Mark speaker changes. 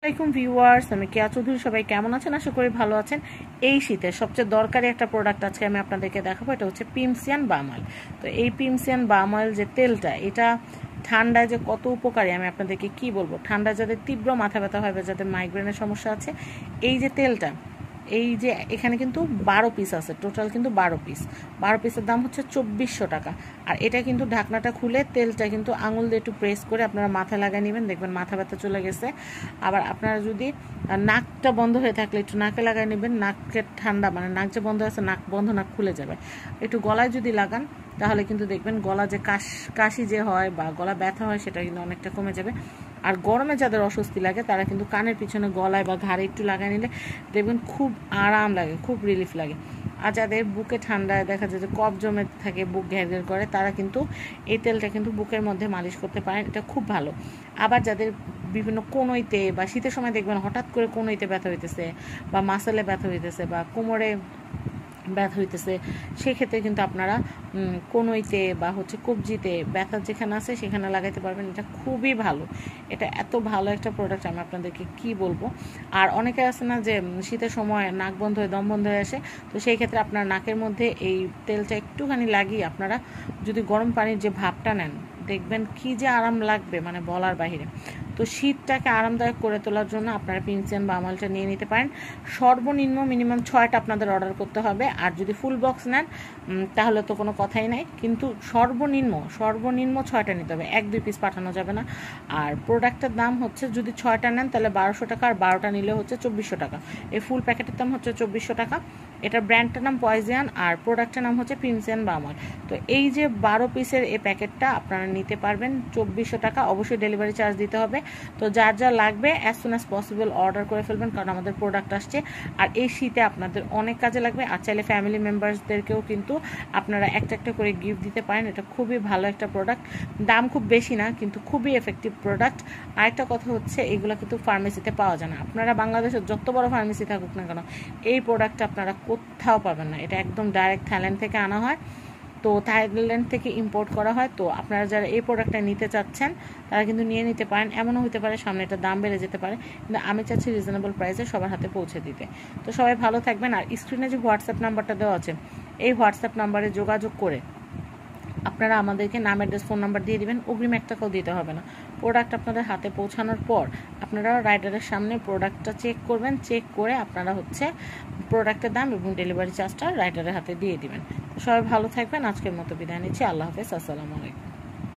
Speaker 1: আসসালামাইকুম ভিউয়ার্স, আমি কেয়া চৌধুরী। সবাই কেমন আছেন? আশা করি ভালো আছেন। এই শীতের সবচেয়ে দরকারি একটা প্রোডাক্ট আজকে আমি আপনাদেরকে দেখাবো। এটা হচ্ছে পিমসিয়ান বাম অয়েল। তো এই পিমসিয়ান বাম অয়েল যে তেলটা, এটা ঠান্ডায় যে কত উপকারী আমি আপনাদেরকে কি বলবো। ঠান্ডায় যাদের তীব্র মাথা ব্যথা হয় বা যাদের মাইগ্রেনের সমস্যা আছে, এই যে তেলটা, এই যে এখানে কিন্তু 12 পিস আছে, টোটাল কিন্তু 12 পিসের দাম হচ্ছে 2400 টাকা। আর এটা কিন্তু ঢাকনাটা খুলে তেলটা কিন্তু আঙুল দিয়ে একটু প্রেস করে আপনারা মাথায় লাগিয়ে নেবেন, দেখবেন মাথা ব্যথা চলে গেছে। আবার আপনারা যদি নাকটা বন্ধ হয়ে থাকলে একটু নাকে লাগাই নেবেন, নাকের ঠান্ডা মানে নাক যে বন্ধ আছে, নাক বন্ধ, নাক খুলে যাবে। একটু গলায় যদি লাগান তাহলে কিন্তু দেখবেন গলা যে কাশি যে হয় বা গলা ব্যথা হয় সেটা কিন্তু অনেকটা কমে যাবে। আর গরমে যাদের অস্বস্তি লাগে তারা কিন্তু কানের পিছনে গলায় বা ঘাড়ে একটু লাগাই নিলে দেখবেন খুব আরাম লাগে, খুব রিলিফ লাগে। আর যাদের বুকে ঠান্ডায় দেখা যায় যে কফ জমে থাকে, বুক ঘের ঘের করে, তারা কিন্তু এই তেলটা কিন্তু বুকের মধ্যে মালিশ করতে পারেন, এটা খুব ভালো। আবার যাদের বিভিন্ন কনুইতে বা শীতের সময় দেখবেন হঠাৎ করে কনুইতে ব্যথা হইতেছে বা মাসেলে ব্যথা হইতেছে বা কোমরে ব্যথা হইতেছে, সেক্ষেত্রে কিন্তু আপনারা কনুইতে বা হচ্ছে কবজিতে ব্যথা যেখানে আছে সেখানে লাগাইতে পারবেন। এটা খুবই ভালো, এটা এত ভালো একটা প্রোডাক্ট আমি আপনাদেরকে কি বলবো। আর অনেকে আছে না যে শীতের সময় নাক বন্ধ হয়ে দম বন্ধ হয়ে আসে, তো সেই ক্ষেত্রে আপনার নাকের মধ্যে এই তেলটা একটুখানি লাগিয়ে আপনারা যদি গরম পানির যে ভাপটা নেন, দেখবেন কি যে আরাম লাগবে, মানে বলার বাহিরে। তো শীতটাকে আরামদায়ক করে তোলার জন্য আপনারা পিমসিয়ান বাম অয়েলটা নিয়ে নিতে পারেন। সর্বনিম্ন মিনিমাম 6টা আপনাদের অর্ডার করতে হবে। আর যদি ফুল বক্স নেন তাহলে তো কোনো কথাই নাই, কিন্তু সর্বনিম্ন 6টা নিতে হবে, 1-2 পিস পাঠানো যাবে না। আর প্রোডাক্টের দাম হচ্ছে, যদি 6টা নেন তাহলে 1200 টাকা, আর 12টা নিলে হচ্ছে 2400 টাকা। এই ফুল প্যাকেটের দাম হচ্ছে 2400 টাকা। এটার ব্র্যান্ডটার নাম পয়জিয়ান আর প্রোডাক্টের নাম হচ্ছে পিমসিয়ান বাম অয়েল। তো এই যে 12 পিসের এই প্যাকেটটা আপনারা নিতে পারবেন 2400 টাকা। অবশ্যই ডেলিভারি চার্জ দিতে হবে। তো যার যা লাগবে as soon as possible order করে ফেলবেন, কারণ আমাদের প্রোডাক্ট আসছে আর এই শীতে আপনাদের অনেক কাজে লাগবে। আর চাইলে ফ্যামিলি মেম্বার্সদেরকেও কিন্তু আপনারা একটা একটা করে গিফট দিতে পারেন। এটা খুবই ভালো একটা প্রোডাক্ট, দাম খুব বেশি না কিন্তু খুবই এফেক্টিভ প্রোডাক্ট। আরেকটা কথা হচ্ছে, এগুলো কিন্তু ফার্মেসিতে পাওয়া যায় না। আপনারা বাংলাদেশের যত বড় ফার্মেসি থাকুক না কেন, এই প্রোডাক্টটা আপনারা কোথাও পাবেন না। এটা একদম ডাইরেক্ট থাইল্যান্ড থেকে আনা হয়, তো থাইল্যান্ড থেকে ইম্পোর্ট করা হয়। তো আপনারা যারা এই প্রোডাক্টটা নিতে চাচ্ছেন তারা কিন্তু নিয়ে নিতে পারেন। এমনও হতে পারে সামনে এটা দাম বেড়ে যেতে পারে, কিন্তু আমি চাচ্ছি রিজনেবল প্রাইসে সবার হাতে পৌঁছে দিতে। তো সবাই ভালো থাকবেন। আর স্ক্রিনে যে হোয়াটসঅ্যাপ নাম্বারটা দেওয়া আছে, এই হোয়াটসঅ্যাপ নাম্বারে যোগাযোগ করে আপনারা আমাদেরকে নাম, অ্যাড্রেস, ফোন নাম্বার দিয়ে দিবেন। অগ্রিম 1 টাকাও দিতে হবে না। প্রোডাক্ট আপনাদের হাতে পৌঁছানোর পর আপনারা রাইডারের সামনে প্রোডাক্টটা চেক করবেন, চেক করে আপনারা হচ্ছে প্রোডাক্টের দাম এবং ডেলিভারি চার্জটা রাইডারের হাতে দিয়ে দিবেন। তো সবাই ভালো থাকবেন। আজকের মতো বিদায় নিচ্ছি। আল্লাহ হাফেজ, আসসালামু আলাইকুম।